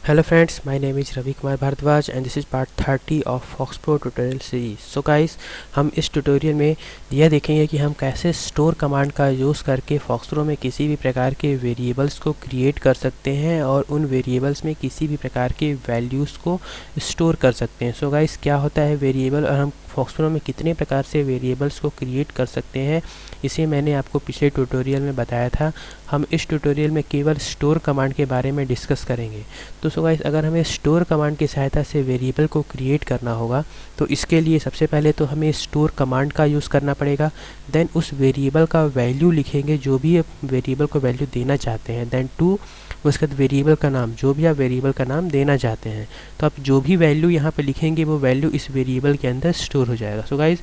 Hello friends, my name is Ravi Kumar Bharadwaj and this is part 30 of FoxPro tutorial series. So guys, हम इस tutorial में यह देखेंगे कि हम कैसे स्टोर कमांड का यूज़ करके FoxPro में किसी भी प्रकार के वेरिएबल्स को क्रिएट कर सकते हैं और उन वेरिएबल्स में किसी भी प्रकार के वैल्यूज़ को स्टोर कर सकते हैं. सो गाइस, क्या होता है वेरिएबल और हम FoxPro में कितने प्रकार से वेरिएबल्स को क्रिएट कर सकते हैं, इसे मैंने आपको पिछले ट्यूटोरियल में बताया था. हम इस ट्यूटोरियल में केवल स्टोर कमांड के बारे में डिस्कस करेंगे. तो सो गाइस, अगर हमें स्टोर कमांड की सहायता से वेरिएबल को क्रिएट करना होगा तो इसके लिए सबसे पहले तो हमें स्टोर कमांड का यूज़ करना पड़ेगा. देन उस वेरिएबल का वैल्यू लिखेंगे, जो भी वेरिएबल को वैल्यू देना चाहते हैं. देन टू, उसके बाद वेरिएबल का नाम, जो भी आप वेरिएबल का नाम देना चाहते हैं. तो आप जो भी वैल्यू यहाँ पे लिखेंगे वो वैल्यू इस वेरिएबल के अंदर स्टोर हो जाएगा. सो गाइस,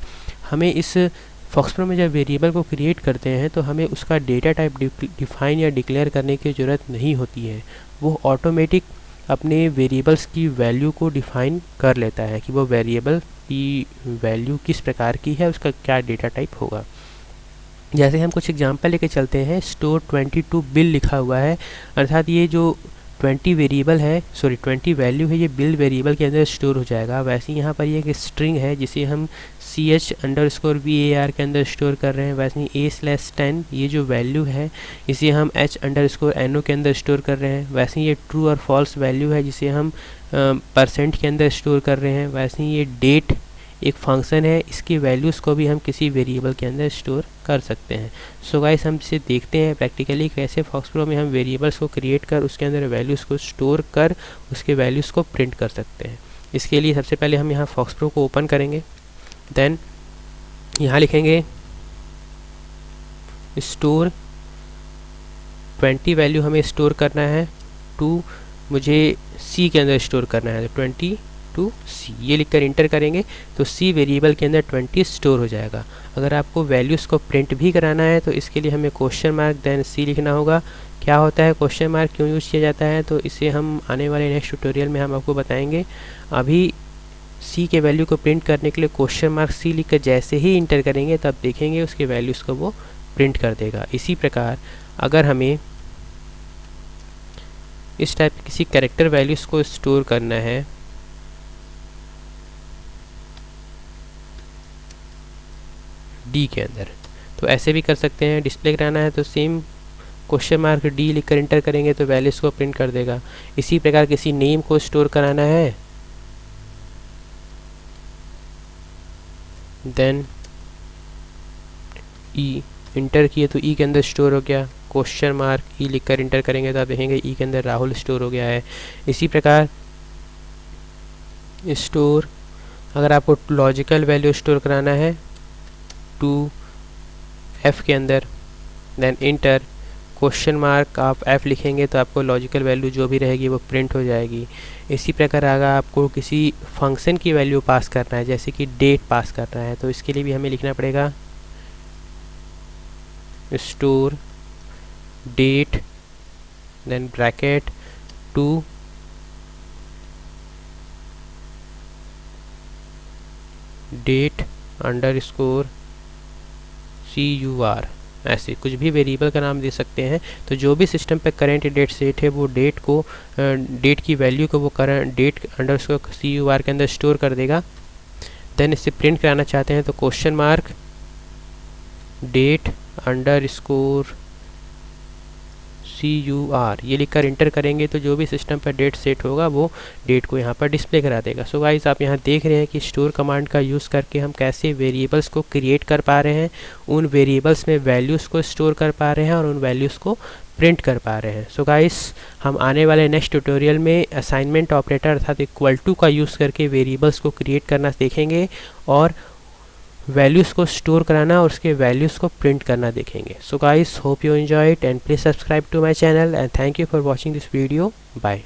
हमें इस FoxPro में जब वेरिएबल को क्रिएट करते हैं तो हमें उसका डेटा टाइप डिफाइन या डिक्लेयर करने की ज़रूरत नहीं होती है. वो ऑटोमेटिक अपने वेरिएबल्स की वैल्यू को डिफाइन कर लेता है कि वो वेरिएबल की वैल्यू किस प्रकार की है, उसका क्या डेटा टाइप होगा. जैसे हम कुछ एग्जांपल लेके चलते हैं. स्टोर 22 बिल लिखा हुआ है, अर्थात ये जो 20 वेरिएबल है, 20 वैल्यू है, ये बिल वेरिएबल के अंदर स्टोर हो जाएगा. वैसे ही यहाँ पर ये एक स्ट्रिंग है जिसे हम ch_var के अंदर स्टोर कर रहे हैं. वैसे ही a/10 ये जो वैल्यू है इसे हम h_no के अंदर स्टोर कर रहे हैं. वैसे ही ये ट्रू और फॉल्स वैल्यू है जिसे हम परसेंट के अंदर स्टोर कर रहे हैं. वैसे ही ये डेट एक फंक्शन है, इसकी वैल्यूज़ को भी हम किसी वेरिएबल के अंदर स्टोर कर सकते हैं. सो गाइस, हम इसे देखते हैं प्रैक्टिकली कैसे FoxPro में हम वेरिएबल्स को क्रिएट कर उसके अंदर वैल्यूज़ को स्टोर कर उसके वैल्यूज़ को प्रिंट कर सकते हैं. इसके लिए सबसे पहले हम यहाँ FoxPro को ओपन करेंगे. देन यहाँ लिखेंगे स्टोर 20 वैल्यू हमें स्टोर करना है. टू मुझे C के अंदर स्टोर करना है, 22 C ये लिखकर इंटर करेंगे तो C वेरिएबल के अंदर 20 स्टोर हो जाएगा. अगर आपको वैल्यूज़ को प्रिंट भी कराना है तो इसके लिए हमें क्वेश्चन मार्क देन C लिखना होगा. क्या होता है क्वेश्चन मार्क, क्यों यूज़ किया जाता है, तो इसे हम आने वाले नेक्स्ट ट्यूटोरियल में हम आपको बताएंगे. अभी C के वैल्यू को प्रिंट करने के लिए क्वेश्चन मार्क C लिखकर जैसे ही इंटर करेंगे तब देखेंगे उसके वैल्यूज़ को वो प्रिंट कर देगा. इसी प्रकार अगर हमें इस टाइप की किसी कैरेक्टर वैल्यूज़ को स्टोर करना है D के अंदर, तो ऐसे भी कर सकते हैं. डिस्प्ले कराना है तो सेम क्वेश्चन मार्क D लिखकर इंटर करेंगे तो वैल्यूज़ को प्रिंट कर देगा. इसी प्रकार किसी नेम को स्टोर कराना है, देन E इंटर किए तो E के अंदर स्टोर हो गया. क्वेश्चन मार्क E लिखकर इंटर करेंगे तो आप देखेंगे E के अंदर राहुल स्टोर हो गया है. इसी प्रकार स्टोर, अगर आपको लॉजिकल वैल्यू स्टोर कराना है टू F के अंदर, देन इंटर क्वेश्चन मार्क आप F लिखेंगे तो आपको लॉजिकल वैल्यू जो भी रहेगी वो प्रिंट हो जाएगी. इसी प्रकार अगर आपको किसी फंक्शन की वैल्यू पास करना है, जैसे कि डेट पास करना है, तो इसके लिए भी हमें लिखना पड़ेगा store date then bracket to date underscore CUR. ऐसे कुछ भी वेरिएबल का नाम दे सकते हैं. तो जो भी सिस्टम पे करेंट डेट सेट है वो डेट को डेट की वैल्यू को वो करंट डेट अंडरस्कोर CUR के अंदर स्टोर कर देगा. देन इससे प्रिंट कराना चाहते हैं तो question mark date underscore CUR ये लिखकर इंटर करेंगे तो जो भी सिस्टम पर डेट सेट होगा वो डेट को यहाँ पर डिस्प्ले करा देगा. सो गाइस, आप यहाँ देख रहे हैं कि स्टोर कमांड का यूज़ करके हम कैसे वेरिएबल्स को क्रिएट कर पा रहे हैं, उन वेरिएबल्स में वैल्यूज़ को स्टोर कर पा रहे हैं और उन वैल्यूज़ को प्रिंट कर पा रहे हैं. सो गाइस, हम आने वाले नेक्स्ट ट्यूटोरियल में असाइनमेंट ऑपरेटर अर्थात इक्वल टू का यूज़ करके वेरिएबल्स को क्रिएट करना देखेंगे और वैल्यूज़ को स्टोर कराना और उसके वैल्यूज़ को प्रिंट करना देखेंगे. So guys, hope you enjoy it and please subscribe to my channel and thank you for watching this video. Bye.